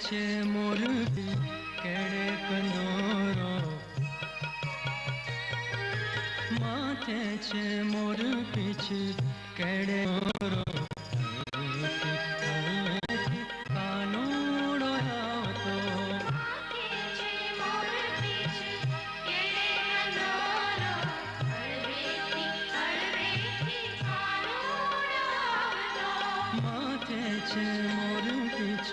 છે મોરબી કેડે કંદોરો, માથે છે મોર પીછ કેડે કંદોરો, કાનોડો આવતો, માથે છે મોર પીછ કેડે કંદોરો, હળવેથી હળવેથી કાનોડો આવતો. માથે છે મોર પીછ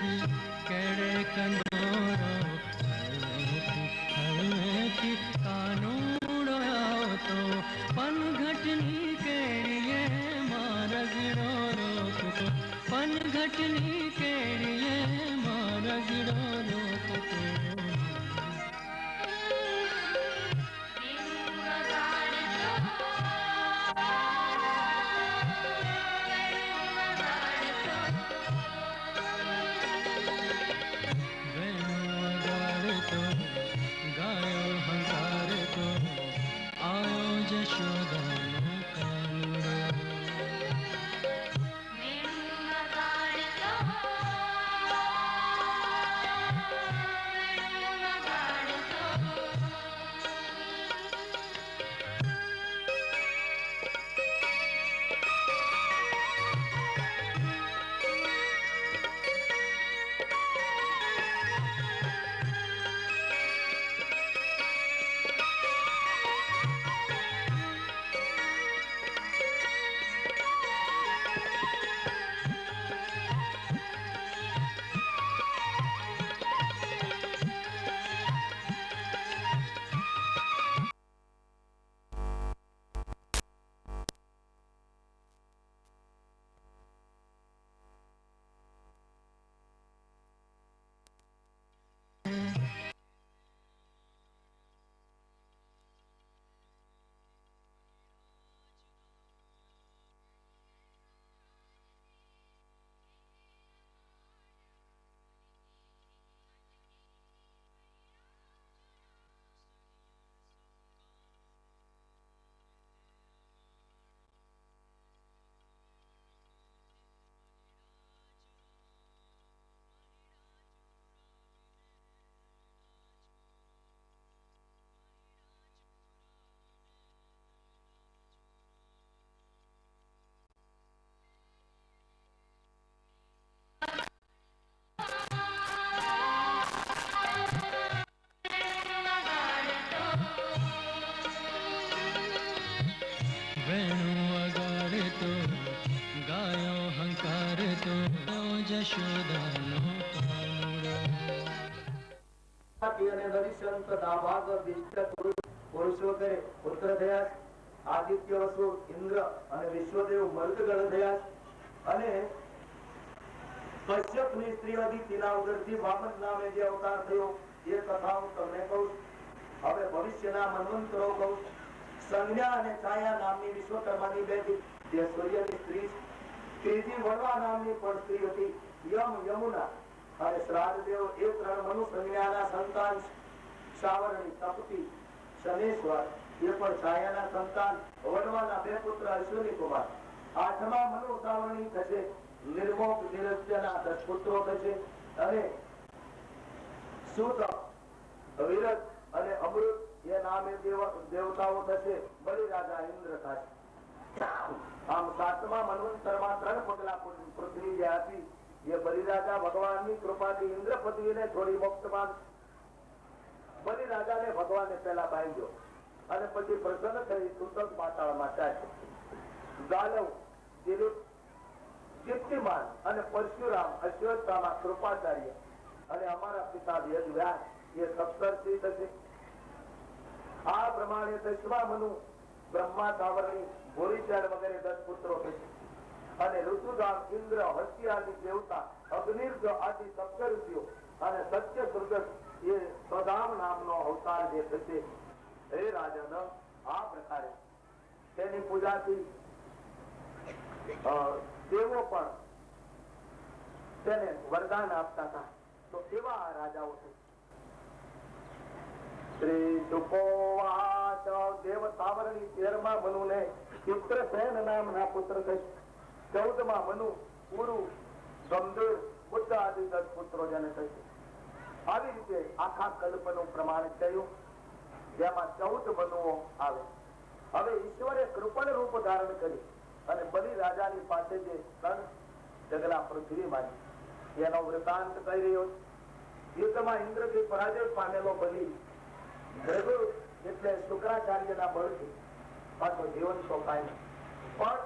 કેડે કંદોરો, હળવેથી કાનોડો આવતો, પનઘટની કેડીએ મારગડો રોકતો, પનઘટની કેડીએ મારગડો રોકતો. વેણુ વગાડતો, વેણુ વગાડતો, ગાયો હંકારતો, આયો જશોદાનો કાનુડો. વેણુ વગાડતો, વેણુ વગાડતો. વેણુ વગાડતો, ગાયો હંકારતો, જશોદાનો કાનુડો. અને નરિશંત નાભાગ દિષ્ટ પુરુષો કરે પુત્ર થયા, આદિત્ય વસુ ઇન્દ્ર અને વિશ્વદેવ મર્દગણ થયા, અને કશ્યપ ની સ્ત્રી અદિતિના ઉદરથી વામન નામે જે અવતાર થયો એ કથા હું તમને કહું. હવે ભવિષ્યના મન્વંતરો કહું. સંજ્ઞા અને છાયા નામની વિશ્વકર્માની બેટી જે સૂર્યની સ્ત્રી, ત્રીજી વડવા નામની પણ સ્ત્રી હતી, યમુના અને શ્રાદ્ધદેવ એ ત્રણ મનુ સંજ્ઞાના સંતાન, શાવરણી તપતી શનેશ્વર એ પણ છાયાના સંતાન, વડવાના બે પુત્ર અશ્વિની કુમાર. આઠમા મનુ ઉતાવરણી થશે, નિર્મોક નિરજ્યના 10 પુત્રો થશે, અને સુત વિરત અને અમૃત એ નામે દેવતાઓ થશે, બલિરાજા ઇન્દ્ર થશે. આમ સાતમા મન્વંતરમાં 3 પગલા પૃથ્વી જે હતી એ બલિરાજા ભગવાનની કૃપાથી ઇન્દ્ર પૃથ્વીને છોડી મોક્ષમાં, બલિરાજાને ભગવાને પહેલા બાંધ્યો અને પછી પ્રસન્ન થઈ સૂતક પાતાળમાં ચાલ્યો. ગાલવ, દિલીપ, કીર્તિમાન અને પરશુરામ, અશ્વત્થામા, કૃપાચાર્ય અને અમારા પિતા વેદવ્યાસ એ સપ્તર્ષિ થશે. આ પ્રમાણે દશમા મનુ, બ્રહ્મા, સાવરણી, ભોરીચરણ વગેરે 10 પુત્રો થશે, અને ઋતુધામ, ઇન્દ્ર, હસ્તિયાદી દેવતા, અગ્નિર્જ આદિ સપ્તર્ષિઓ અને સત્ય સુરગત એ સ્વધામ નામનો અવતાર જે થશે. હે રાજન, આ પ્રકારે તેની પૂજાથી દેવો પણ તેને વરદાન આપતા હતા. તો એવા આ રાજાઓ છે. શ્રી શુકોવાચ, દેવ સાવરણી 13મા મનુને ચિત્રસેન નામના પુત્ર થશે. 14મા મનુ, પુરુ, ગંભીર, બુદ્ધ આદિ 10 પુત્રો જેને થશે. આવી રીતે આખા કલ્પનું પ્રમાણ થયું, જેમાં 14 મનુઓ આવે. હવે ઈશ્વરે કૃપણ રૂપ ધારણ કરી અને બલિ રાજાની પાસે જે 3 ડગલા પૃથ્વી માંગી એનો વૃતાંત કહી રહ્યો. યુદ્ધમાં ઇન્દ્રથી પરાજય પામેલો બલિ ભૃગુ એટલે શુક્રાચાર્યના બળથી પાછો જીવન સોંપાય, પણ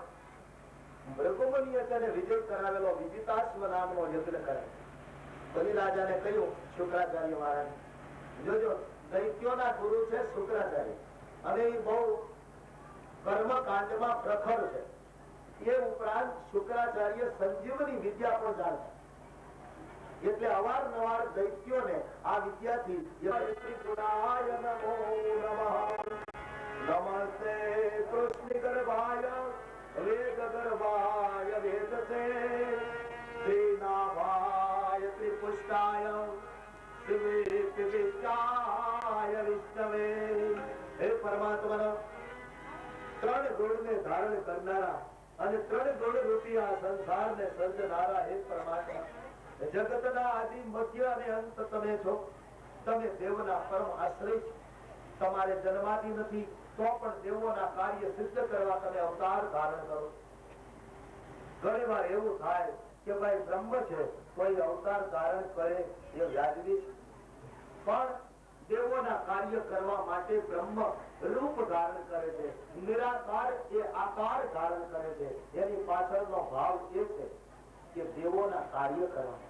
ભૃગુમુનિએ તેને વિજય કરાવેલો વિજિતાશ્વ નામનો યજ્ઞ કરાવ્યો. બલિ રાજાને કહ્યું શુક્રાચાર્ય મહારાજ, જોજો દૈત્યોના ગુરુ છે શુક્રાચાર્ય અને એ બહુ કર્મકાંડમાં પ્રખર છે. એ ઉપરાંત શુક્રાચાર્ય સંજીવની વિદ્યા પણ જાણતા, એટલે અવારનવાર દૈત્યોને આ વિદ્યાથી નમસ્તે કૃષ્ણ ગર્ભાય વેદ ગર્ભાય વેદસે શ્રીનાભાય ત્રિપુષ્ટાય વિષ્ણવે. હે પરમાત્મા, 3 ગુણને ધારણ કરનારા અને 3 ગુણ રૂપી આ સંસારને સર્જનારા હે પરમાત્મા, જગતના આદિ મધ્ય અને અંત તમે છો. તમે દેવના પરમ આશ્રય છો. તમારે જન્માદિ નથી તો પણ દેવોના કાર્ય સિદ્ધ કરવા તમે અવતાર ધારણ કરો. ઘણી વાર એવું થાય કે ભાઈ બ્રહ્મ છે કોઈ અવતાર ધારણ કરે એ વ્યાજબી છે, પણ દેવોના કાર્ય કરવા માટે બ્રહ્મ રૂપ ધારણ કરે છે, નિરાકાર એ આકાર ધારણ કરે છે. એની પાછળનો ભાવ એ છે કે દેવોના કાર્ય કરવા,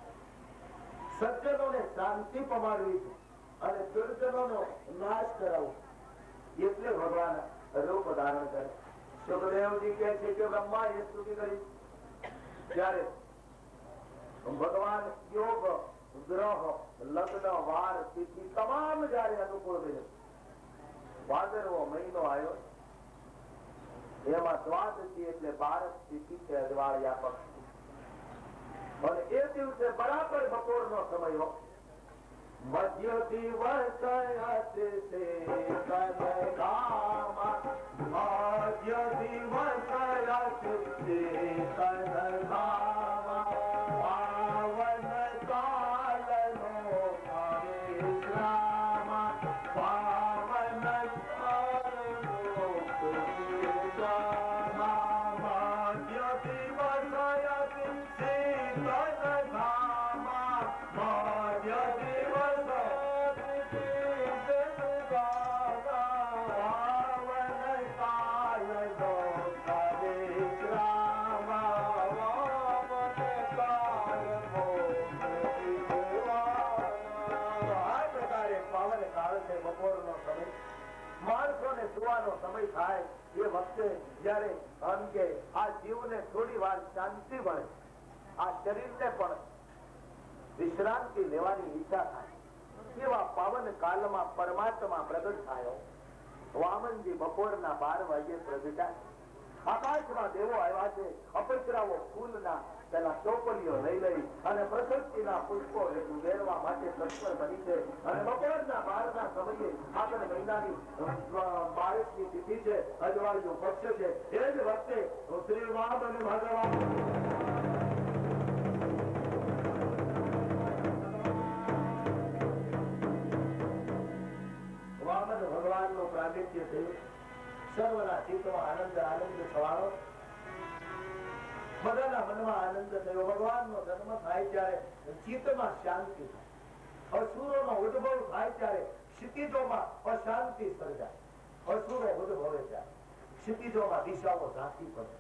સજ્જનોને શાંતિ પમાડવી છે અને દુર્જનોનો નાશ કરાવવો, એટલે ભગવાન રૂપ ધારણ કરે. સુખદેવજી કહે છે કે બ્રહ્મા એ સ્તુતિ કરી ત્યારે ભગવાન યોગ ગ્રહ લગ્ન વાર તિથિ તમામ જયારે અનુકૂળ બને, ભાદરવો મહિનો આવ્યો એમાં દ્વાદશી એટલે 12 તિથિ છે, અજવાળિયા પક્ષ, અને એ દિવસે બરાબર બપોરનો સમય હોય. મધ્ય દિવસ મધ્ય સમય થાય એ વખતે જયારે અંગે આ જીવને થોડી વાર શાંતિ મળે, આ શરીરને પણ વિશ્રાંતિ લેવાની ઈચ્છા થાય, એવા પાવન કાલમાં પરમાત્મા પ્રગટ થયો. વામનજી બપોરના 12 વાગ્યે પ્રગટ્યા. આકાશમાં દેવો આવ્યા છે, અપચરાઓ ફૂલના પેલા ચોપલીઓ લઈ અને પ્રકૃતિના પુષ્પો વેરવા માટે તત્પર બની છે. અને બપોરના 12ના સમયે આગળ મહિનાની 22ની તિથિ છે, અજવાળિયું પક્ષ છે. એ જ વખતે શ્રી વામન ભગવાન ભગવાનનો પ્રાગટ્ય થયું. સર્વના ચિત્તમાં આનંદ થવાનો, બધાના મનમાં આનંદ થયો. ભગવાનનો જન્મ થાય ત્યારે ચિત્તમાં શાંતિ થાય, અસુરોનો ઉદ્ભવ થાય ત્યારે ક્ષિતિજોમાં અશાંતિ સર્જાય. અસુરો ઉદ્ભવે ત્યારે ક્ષિતિજોમાં દિશાઓ ઝાંખી પડે,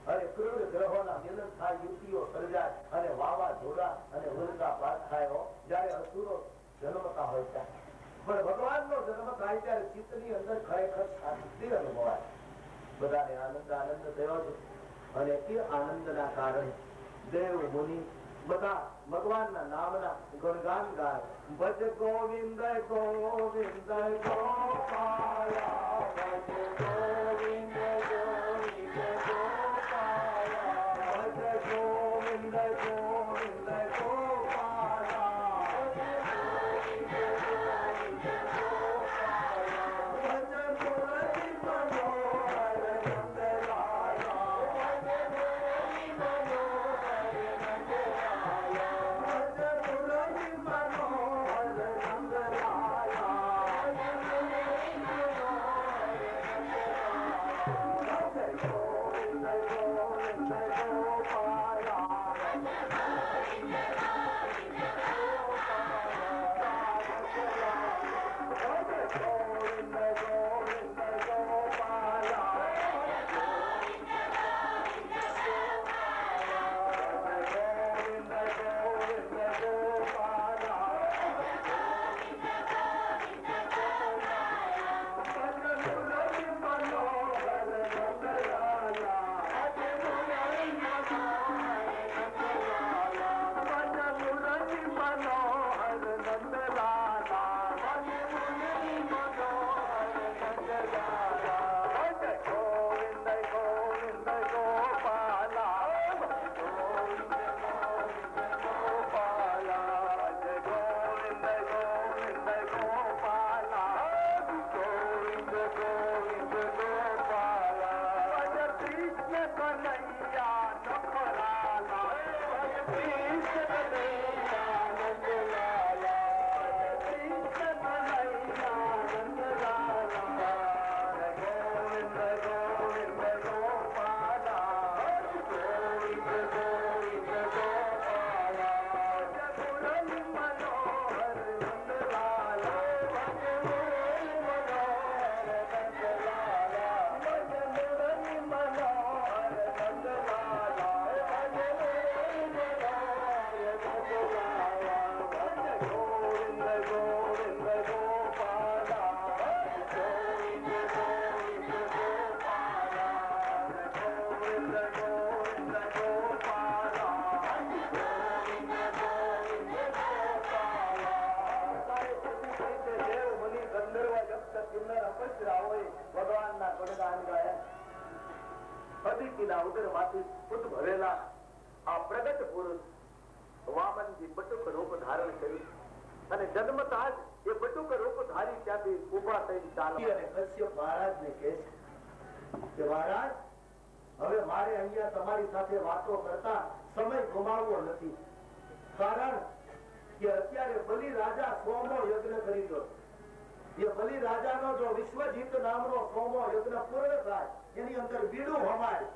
અને ક્રૂર ગ્રહોના મિલન થાય, યુતિઓ સર્જાય અને વાવાઝોડા અને ઉલ્કાપાત થાય જયારે અસુરો જન્મતા હોય ત્યારે. પણ ભગવાનનો જન્મ થાય ત્યારે ચિત્તની અંદર ખરેખર શાંતિ અનુભવાય. બધાને આનંદ થયો છે, અને એ આનંદના કારણે દેવ મુનિ બધા ભગવાનના નામના ગુણગાન ગાય. ભજ ગોવિંદ ગોવિંદ ગોપાલા, ભજ ગોવિંદ ગોવિંદ ગોપાલા, ભજ ગોવિંદ ગોવિંદ ગોપાલા, ભગવાનના ગુણગાન ગાયા. અદિતિના ઉદરમાંથી ઉદ્ભવેલા આ પ્રગટ પુરુષ વામનજી બટુક રૂપ ધારણ કર્યું અને જન્મતા જ એ બટુક રૂપ ધારી ત્યાંથી ઉભા થઈ ચાલ્યા અને કશ્યપ મહારાજને કહે છે કે મહારાજ હવે મારે અહીંયા તમારી સાથે વાતો કરતા સમય ગુમાવવો નથી. કારણ કે અત્યારે બલિ રાજા સોમો યજ્ઞ કરી રહ્યો છે. એ બલિ રાજાનો જો વિશ્વજીત નામનો સોમો યજ્ઞ પૂર્ણ થાય એની અંદર બીડું હમાય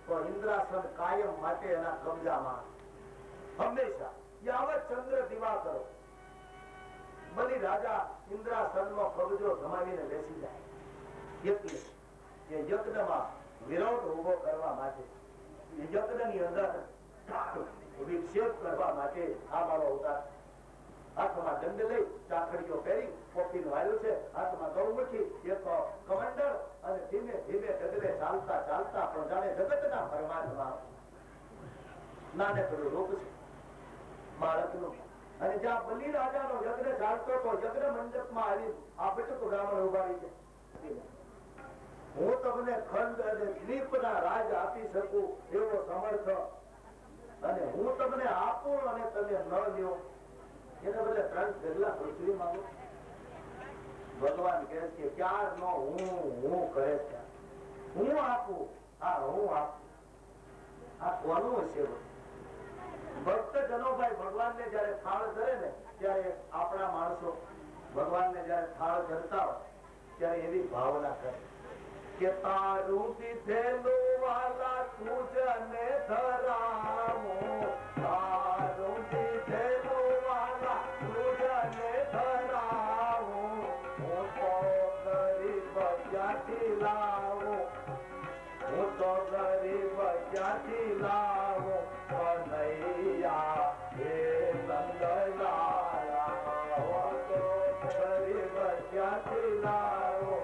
તો ઇન્દ્રાસન કાયમ માટે એના કબજામાં હંમેશા યાવત ચંદ્ર દીવા કરો બલિ રાજા ઇન્દ્રાસનનો કબજો જમાવીને બેસી જાય. એટલે એ યજ્ઞમાં વિરોધ ઉભો કરવા માટે એ યજ્ઞની અંદર વિક્ષેપ કરવા માટે આ મારો અવતાર. હાથમાં દંડ લઈ ચાકડીઓ પહેરી પોપીનું વાયલું છે, હાથમાં ગૌમુખી એક કમંડળ અને ધીમે ધીમે ડગલે ચાલતા ચાલતા પણ જાણે જગતના પરમાત્મા નાનકડું રૂપ છે બાળકનું. અને જ્યાં બલિ રાજાનો યજ્ઞ ચાલતો તો યજ્ઞ મંડપમાં આવી આ બટુક બ્રાહ્મણ ઉભા રહી છે. હું તમને ખંડ અને દ્વીપના રાજ આપી શકું એવો સમર્થ અને હું તમને આપું અને તમે ન લ્યો એને બદલે 3 ડગલા પૃથ્વી માંગો. ભગવાન કહે છે ક્યાર નો હું કહે છે હું આપું. હા હું આપું. આ કોનું છે? ભક્ત જનોભાઈ ભગવાનને જયારે થાળ ધરે ને ત્યારે આપણા માણસો ભગવાનને જયારે થાળ ધરતા હોય ત્યારે એવી ભાવના કરે કે તારું દીધેલું વાલા તુજને ધરાવો, તારું દીધેલું વાલા તુજને ધરાવો, હું તો ગરીબ ક્યાંથી લાવો, હું તો ગરીબ ક્યાંથી લાવો, કનૈયા હે નંદલાલા, હું તો ગરીબ ક્યાંથી લાવો,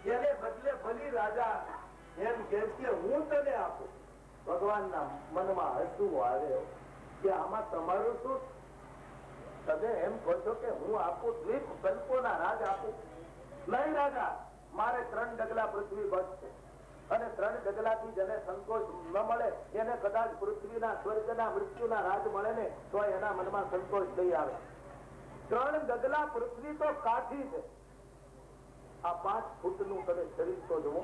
એને બદલે બલિ રાજા એમ કે હું તને આપું. ભગવાનના મનમાં હસવું આવે કે આમાં તમારું શું? તમે એમ કહો છો કે હું આપું દ્વીપ કલ્પોના રાજ આપું? નહીં રાજા, મારે 3 ડગલા પૃથ્વી બસ છે અને 3 ડગલાથી જેને સંતોષ ન મળે એને કદાચ પૃથ્વીના સ્વર્ગના મૃત્યુના રાજ મળે ને તો એના મનમાં સંતોષ થઈ આવે. 3 ડગલા પૃથ્વી તો કાઠી છે. આ 5 ફૂટનું તમે શરીર તો જુઓ.